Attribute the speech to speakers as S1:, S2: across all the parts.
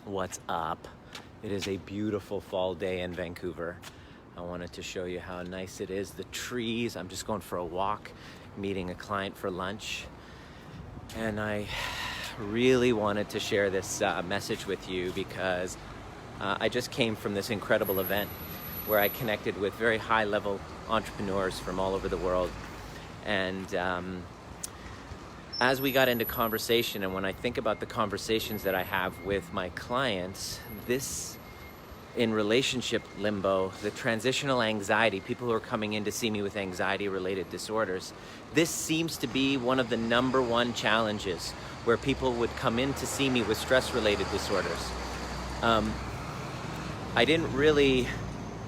S1: What's up? It is a beautiful fall day in Vancouver. I wanted to show you how nice it is. The trees, I'm just going for a walk, meeting a client for lunch. And I really wanted to share this message with you because I just came from this incredible event where I connected with very high-level entrepreneurs from all over the world. And as we got into conversation, and when I think about the conversations that I have with my clients, this in relationship limbo, the transitional anxiety, people who are coming in to see me with anxiety-related disorders, this seems to be one of the number one challenges where people would come in to see me with stress-related disorders. I didn't really,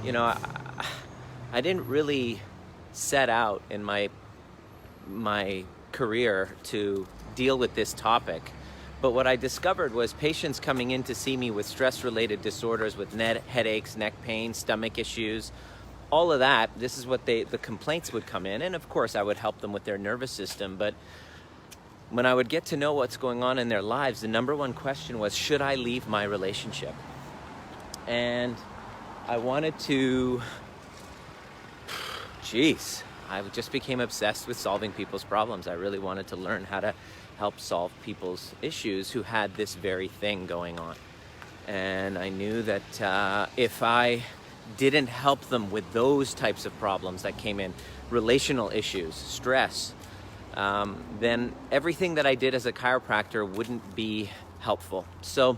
S1: I didn't really set out in my career to deal with this topic. But what I discovered was patients coming in to see me with stress-related disorders, with headaches, neck pain, stomach issues, all of that. This is what the complaints would come in. And of course, I would help them with their nervous system. But when I would get to know what's going on in their lives, the number one question was, should I leave my relationship? And I wanted to, I just became obsessed with solving people's problems. I really wanted to learn how to help solve people's issues who had this very thing going on. And I knew that if I didn't help them with those types of problems that came in, relational issues, stress, then everything that I did as a chiropractor wouldn't be helpful. So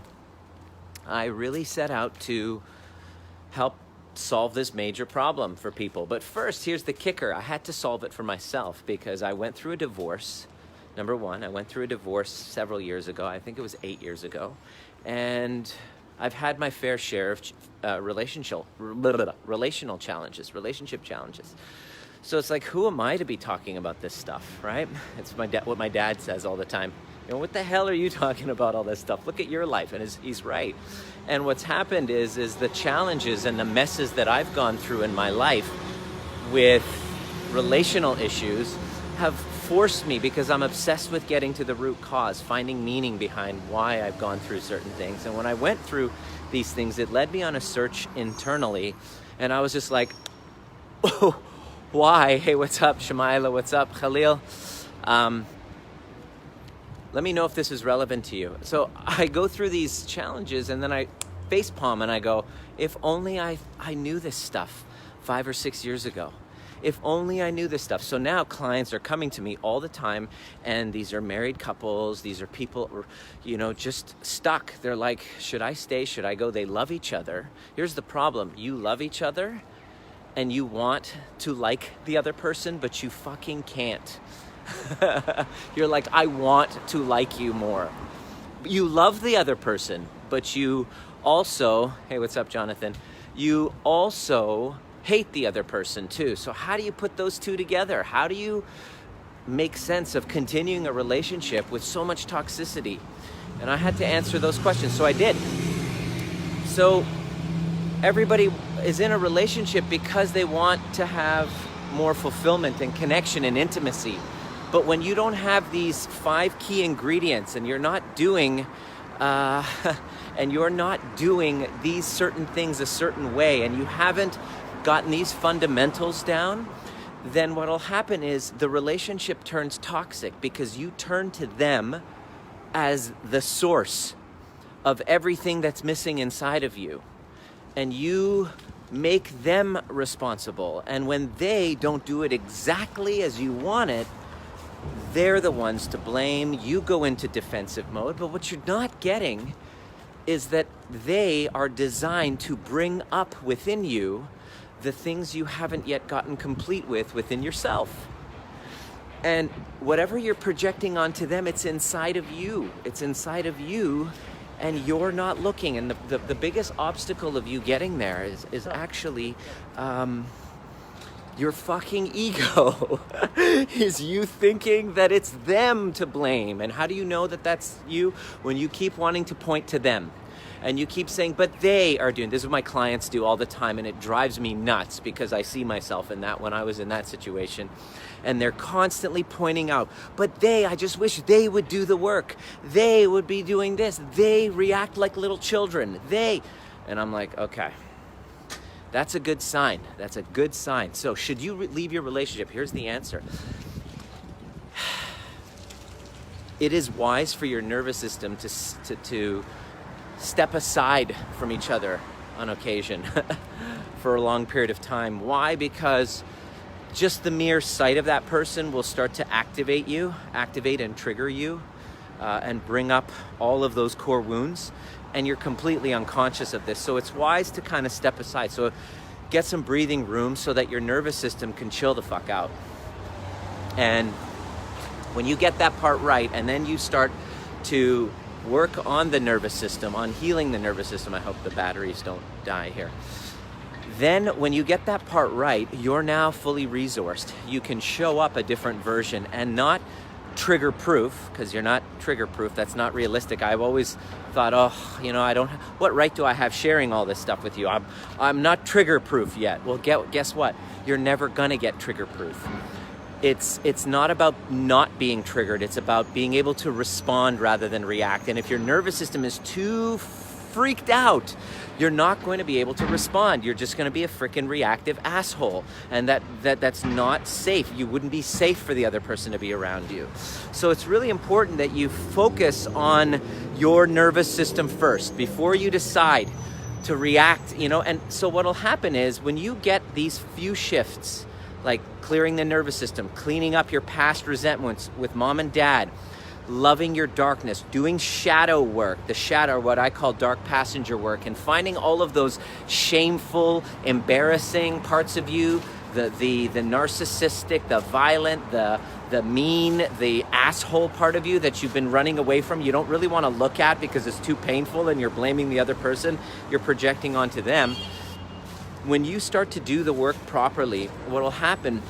S1: I really set out to help solve this major problem for people. But first, here's the kicker. I had to solve it for myself because I went through a divorce. Number one, I went through a divorce several years ago. I think it was 8 years ago. And I've had my fair share of relational challenges, relationship challenges. So it's like, who am I to be talking about this stuff, right? It's what my dad says all the time. What the hell are you talking about all this stuff? Look at your life. And he's right. And what's happened is the challenges and the messes that I've gone through in my life with relational issues have forced me, because I'm obsessed with getting to the root cause, finding meaning behind why I've gone through certain things. And when I went through these things, it led me on a search internally. And I was just like, oh, why? Hey, what's up, Shamaila? What's up, Khalil? Let me know if this is relevant to you. So I go through these challenges and then I facepalm and I go, if only I knew this stuff 5 or 6 years ago. If only I knew this stuff. So now clients are coming to me all the time, and these are married couples. These are people, just stuck. They're like, should I stay? Should I go? They love each other. Here's the problem. You love each other and you want to like the other person, but you fucking can't. You're like, I want to like you more. You love the other person, but you also, hey, what's up, Jonathan? You also hate the other person too. So how do you put those two together? How do you make sense of continuing a relationship with so much toxicity? And I had to answer those questions, so I did. So everybody is in a relationship because they want to have more fulfillment and connection and intimacy. But when you don't have these 5 key ingredients and you're not doing these certain things a certain way, and you haven't gotten these fundamentals down, then what'll happen is the relationship turns toxic because you turn to them as the source of everything that's missing inside of you. And you make them responsible. And when they don't do it exactly as you want it, they're the ones to blame. You go into defensive mode. But what you're not getting is that they are designed to bring up within you the things you haven't yet gotten complete within yourself. And whatever you're projecting onto them, it's inside of you. It's inside of you, and you're not looking. And the biggest obstacle of you getting there is actually your fucking ego. Is you thinking that it's them to blame. And how do you know that that's you? When you keep wanting to point to them. And you keep saying, but they are doing, this is what my clients do all the time, and it drives me nuts because I see myself in that when I was in that situation. And they're constantly pointing out, but I just wish they would do the work. They would be doing this. They react like little children. And I'm like, okay, that's a good sign. That's a good sign. So should you leave your relationship? Here's the answer. It is wise for your nervous system to step aside from each other on occasion for a long period of time. Why? Because just the mere sight of that person will start to activate and trigger you, and bring up all of those core wounds, and you're completely unconscious of this. So it's wise to kind of step aside. So get some breathing room so that your nervous system can chill the fuck out. And when you get that part right, and then you start to work on the nervous system, on healing the nervous system, I hope the batteries don't die here. Then when you get that part right, you're now fully resourced. You can show up a different version and not trigger proof, because you're not trigger proof. That's not realistic. I've always thought, what right do I have sharing all this stuff with you? I'm not trigger proof yet. Well, guess what? You're never gonna get trigger proof. It's not about not being triggered. It's about being able to respond rather than react. And if your nervous system is too freaked out, you're not going to be able to respond. You're just going to be a freaking reactive asshole. And that's not safe. You wouldn't be safe for the other person to be around you. So it's really important that you focus on your nervous system first before you decide to react, And so what'll happen is when you get these few shifts, like clearing the nervous system, cleaning up your past resentments with mom and dad, loving your darkness, doing shadow work, what I call dark passenger work, and finding all of those shameful, embarrassing parts of you, the narcissistic, the violent, the mean, the asshole part of you that you've been running away from, you don't really want to look at because it's too painful and you're blaming the other person, you're projecting onto them. When you start to do the work properly, what will happen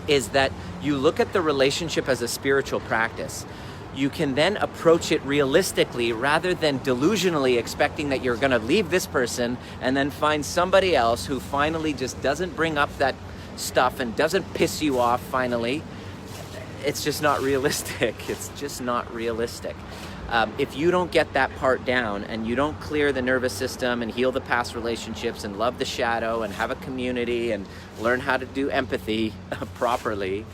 S1: is that you look at the relationship as a spiritual practice. You can then approach it realistically rather than delusionally expecting that you're going to leave this person and then find somebody else who finally just doesn't bring up that stuff and doesn't piss you off finally. It's just not realistic. It's just not realistic. If you don't get that part down and you don't clear the nervous system and heal the past relationships and love the shadow and have a community and learn how to do empathy properly,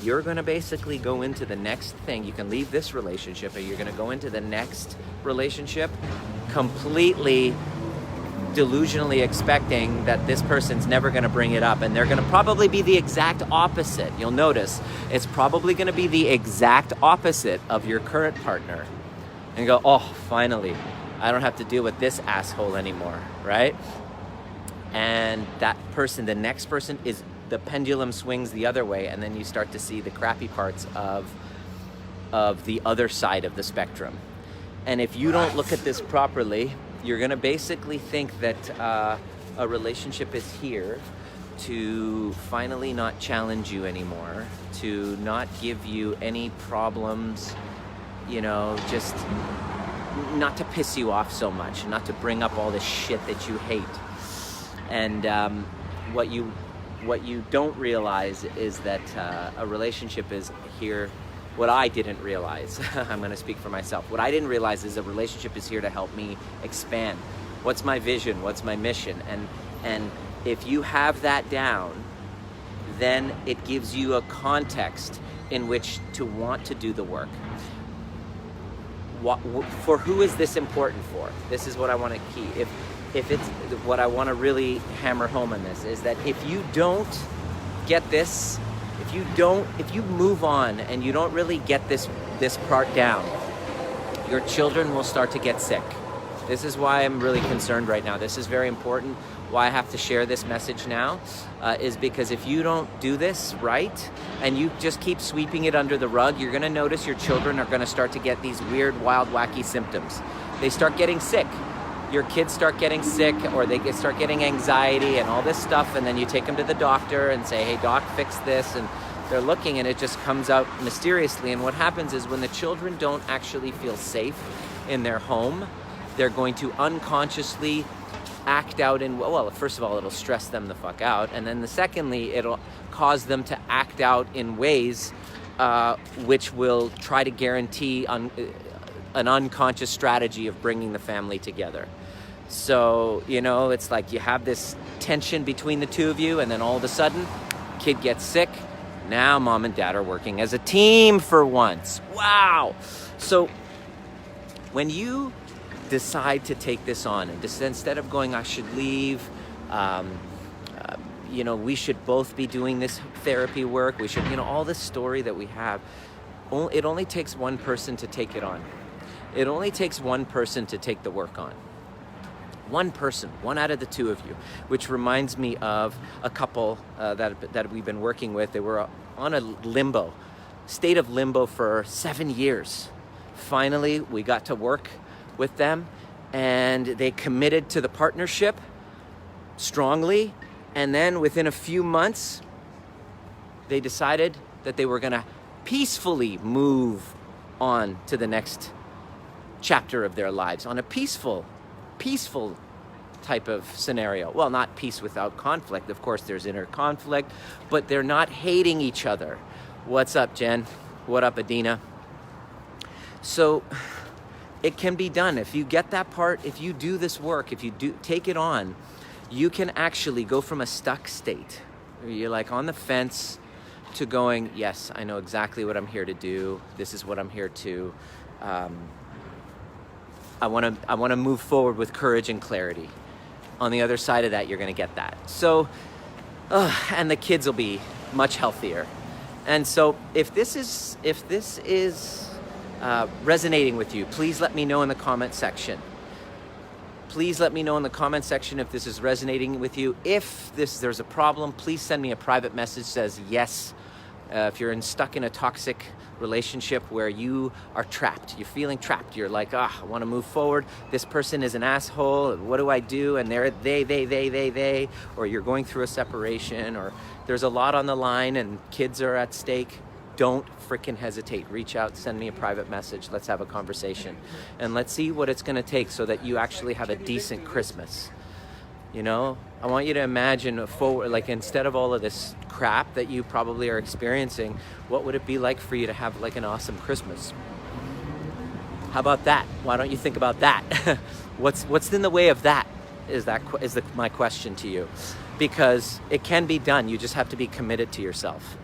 S1: you're going to basically go into the next thing. You can leave this relationship, and you're going to go into the next relationship completely delusionally expecting that this person's never going to bring it up, and they're going to probably be the exact opposite. You'll notice it's probably going to be the exact opposite of your current partner, and go, oh, finally, I don't have to deal with this asshole anymore, right? And that person, the next person, is the pendulum swings the other way, and then you start to see the crappy parts of the other side of the spectrum. And if you don't look at this properly, you're going to basically think that a relationship is here to finally not challenge you anymore, to not give you any problems, just not to piss you off so much, not to bring up all this shit that you hate. And what you don't realize is that a relationship is here. What I didn't realize, I'm going to speak for myself. What I didn't realize is a relationship is here to help me expand. What's my vision? What's my mission? And if you have that down, then it gives you a context in which to want to do the work. For who is this important for? This is what I want to key. If it's what I want to really hammer home on this is that if you don't get this, if you move on and you don't really get this part down, your children will start to get sick. This is why I'm really concerned right now. This is very important. Why I have to share this message now is because if you don't do this right and you just keep sweeping it under the rug, you're going to notice your children are going to start to get these weird, wild, wacky symptoms. They start getting sick. Your kids start getting sick, or they start getting anxiety and all this stuff, and then you take them to the doctor and say, hey, doc, fix this, and they're looking and it just comes out mysteriously. And what happens is when the children don't actually feel safe in their home, they're going to unconsciously act out in, well, first of all, it'll stress them the fuck out, and then secondly, it'll cause them to act out in ways which will try to guarantee an unconscious strategy of bringing the family together. So, you know, it's like you have this tension between the two of you, and then all of a sudden, kid gets sick. Now mom and dad are working as a team for once. Wow. So when you decide to take this on, and just instead of going, I should leave, you know, we should both be doing this therapy work, we should, you know, all this story that we have, it only takes one person to take it on. It only takes one person to take the work on. One person, one out of the two of you, which reminds me of a couple that we've been working with. They were on a state of limbo for 7 years. Finally, we got to work with them, and they committed to the partnership strongly. And then within a few months, they decided that they were going to peacefully move on to the next chapter of their lives on a peaceful type of scenario. Well, not peace without conflict. Of course, there's inner conflict, but they're not hating each other. What's up, Jen? What up, Adina? So it can be done. If you get that part, if you do this work, if you do take it on, you can actually go from a stuck state where you're like on the fence to going, yes, I know exactly what I'm here to do. This is what I'm here to. I want to move forward with courage and clarity. On the other side of that, you're going to get that. So, and the kids will be much healthier. And so, if this is resonating with you, please let me know in the comment section. Please let me know in the comment section if this is resonating with you. If there's a problem, please send me a private message that says yes. If you're stuck in a toxic relationship where you are trapped, you're feeling trapped, you're like, I want to move forward, this person is an asshole, what do I do? And they're they, or you're going through a separation, or there's a lot on the line and kids are at stake. Don't freaking hesitate. Reach out, send me a private message. Let's have a conversation. And let's see what it's going to take so that you actually have a decent Christmas. You know, I want you to imagine like instead of all of this crap that you probably are experiencing, what would it be like for you to have like an awesome Christmas? How about that? Why don't you think about that? What's in the way of that? Is my question to you, because it can be done. You just have to be committed to yourself.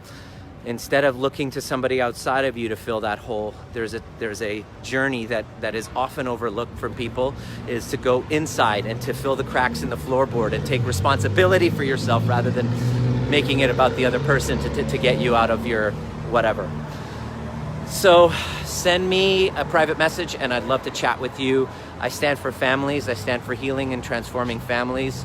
S1: Instead of looking to somebody outside of you to fill that hole, there's a journey that is often overlooked from people, is to go inside and to fill the cracks in the floorboard and take responsibility for yourself rather than making it about the other person to get you out of your whatever. So send me a private message and I'd love to chat with you. I stand for families. I stand for healing and transforming families,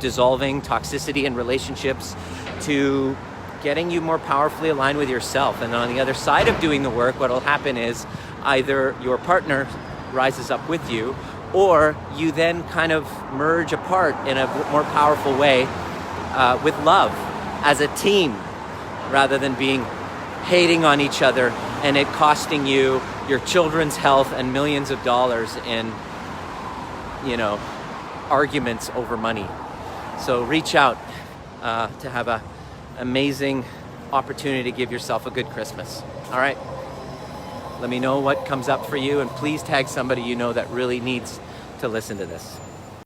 S1: dissolving toxicity in relationships, to getting you more powerfully aligned with yourself. And on the other side of doing the work, what will happen is either your partner rises up with you, or you then kind of merge apart in a more powerful way with love as a team, rather than being hating on each other and it costing you your children's health and millions of dollars in, you know, arguments over money. So reach out to have a amazing opportunity to give yourself a good Christmas. All right. Let me know what comes up for you, and please tag somebody you know that really needs to listen to this.